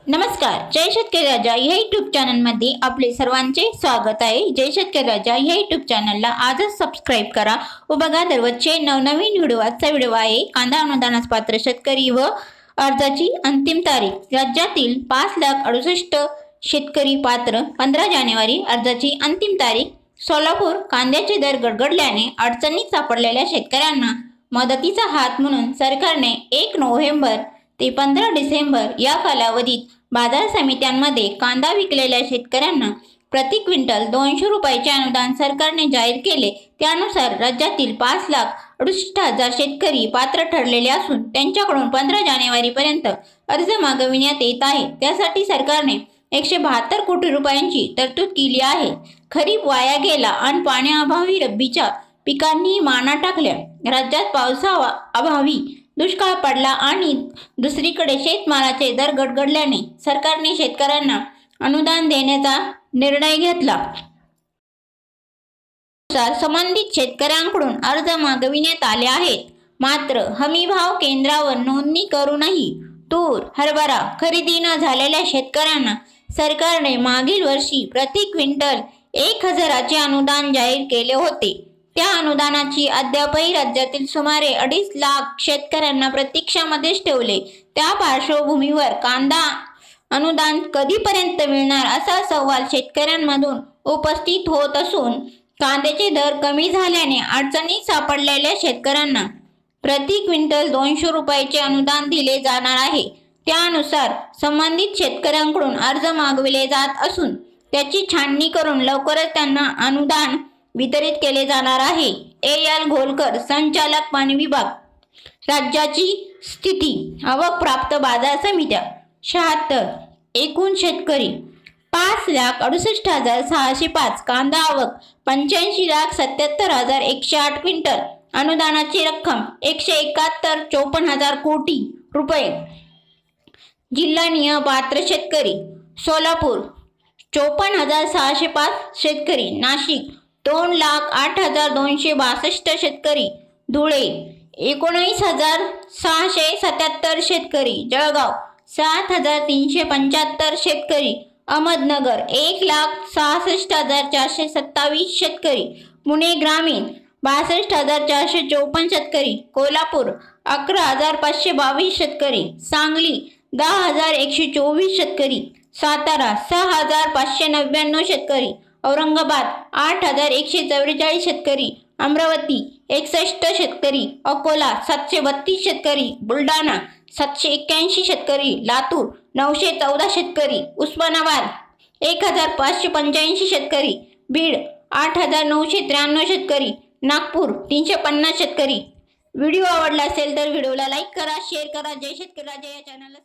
नमस्कार, जय शेतकरी राजा या यूट्यूब चॅनलमध्ये आपले सर्वांचे स्वागत आहे। जय शेतकरी राजा या यूट्यूब चॅनलला आजच सबस्क्राइब करा व बघा दररोजचे नवनवीन व्हिडिओ। आजचा व्हिडिओ आहे कांदा अनुदानास पात्र शेतकरी व अर्जाची अंतिम तारीख। राज्यातील 5,68,00,000 शेतकरी पात्र। 15 जानेवारी अर्जाची अंतिम तारीख। सोलापूर कांद्याचे दर गडगडल्याने अडचणीत सापडलेल्या शेतकऱ्यांना मदतीचा हात म्हणून सरकारने 1 नोव्हेंबर ते 15 डिसेंबर या कालावधीत बाजार समित्यांमध्ये कांदा विकलेल्या शेतकऱ्यांना प्रति क्विंटल 200 रुपयाचे अनुदान सरकारने जाहीर केले। त्यानुसार राज्यातील 5,68,00,000 शेतकरी पात्र ठरलेले असून त्यांच्याकडून 15 जानेवारीपर्यंत अर्ज मागविण्यात येत आहे। त्यासाठी सरकारने 172 कोटी रुपयांची तरतूद केली आहे। खरीप वाया गेला आणि पाण्याअभावी रब्बीच्या पिकांनी माना टाकल्या। राज्यात पावसाअभावी दुष्काळ पडला आणि दुसरीकडे शेतमालाचे दर गडगडल्याने सरकारने शेतकऱ्यांना अनुदान देण्याचा निर्णय घेतला। संबंधित शेतकऱ्यांकडून अर्ज मागविण्यात आले आहेत, मात्र हमीभाव केंद्रावर नोंदणी करूनही तूर हरभरा खरेदी न झालेल्या शेतकऱ्यांना सरकारने मागील वर्षी प्रति क्विंटल 1,000चे अनुदान जाहीर केले होते। त्या अनुदानाची अद्यापही राज्यातील सुमारे 2.5 लाख शेतकऱ्यांना प्रतीक्षामध्येच ठेवले। त्या पार्श्वभूमीवर कांदा अनुदान कधीपर्यंत मिळणार असा सवाल शेतकऱ्यांमधून उपस्थित होत असून कांद्याचे दर कमी झाल्याने अडचणीत सापडलेल्या शेतकऱ्यांना प्रति क्विंटल 200 रुपयाचे अनुदान दिले जाणार आहे। त्यानुसार संबंधित शेतकऱ्यांकडून अर्ज मागविले जात असून त्याची छाननी करून लवकरच त्यांना अनुदान वितरित केले जाणार आहे। एल घोलकर, संचालक पाणी विभाग। राज्याची स्थिती। आवक प्राप्त बाजार समित्या 76। एकूण शेतकरी 5,68,605। कांदा आवक 85,77,108 क्विंटल। अनुदानाची रक्कम 171,54,000 कोटी रुपये। जिल्हा पात्र शेतकरी सोलापूर 54,605 शेतकरी। नाशिक 2,08,262 शेतकरी। धुळे 19,677 शेतकरी। जळगाव 7,375 शेतकरी। अहमदनगर 1,66,427 शेतकरी। पुणे ग्रामीण 62,454 शेतकरी। कोल्हापूर 11,522 शेतकरी। सांगली 10,124 शेतकरी। सातारा 6,599 शेतकरी। औरंगाबाद 8,144 शेतकरी। अमरावती 61 शेतकरी। अकोला 732 शेतकरी। बुलढाणा 781 शेतकरी। लातूर 914 शेतकरी। उस्मानाबाद 1,585 शेतकरी। बीड 8,993 शेतकरी। नागपूर 350 शेतकरी। व्हिडिओ आवडला असेल तर व्हिडिओला लाईक करा, शेअर करा। जय शेतकरी राजा या चॅनलला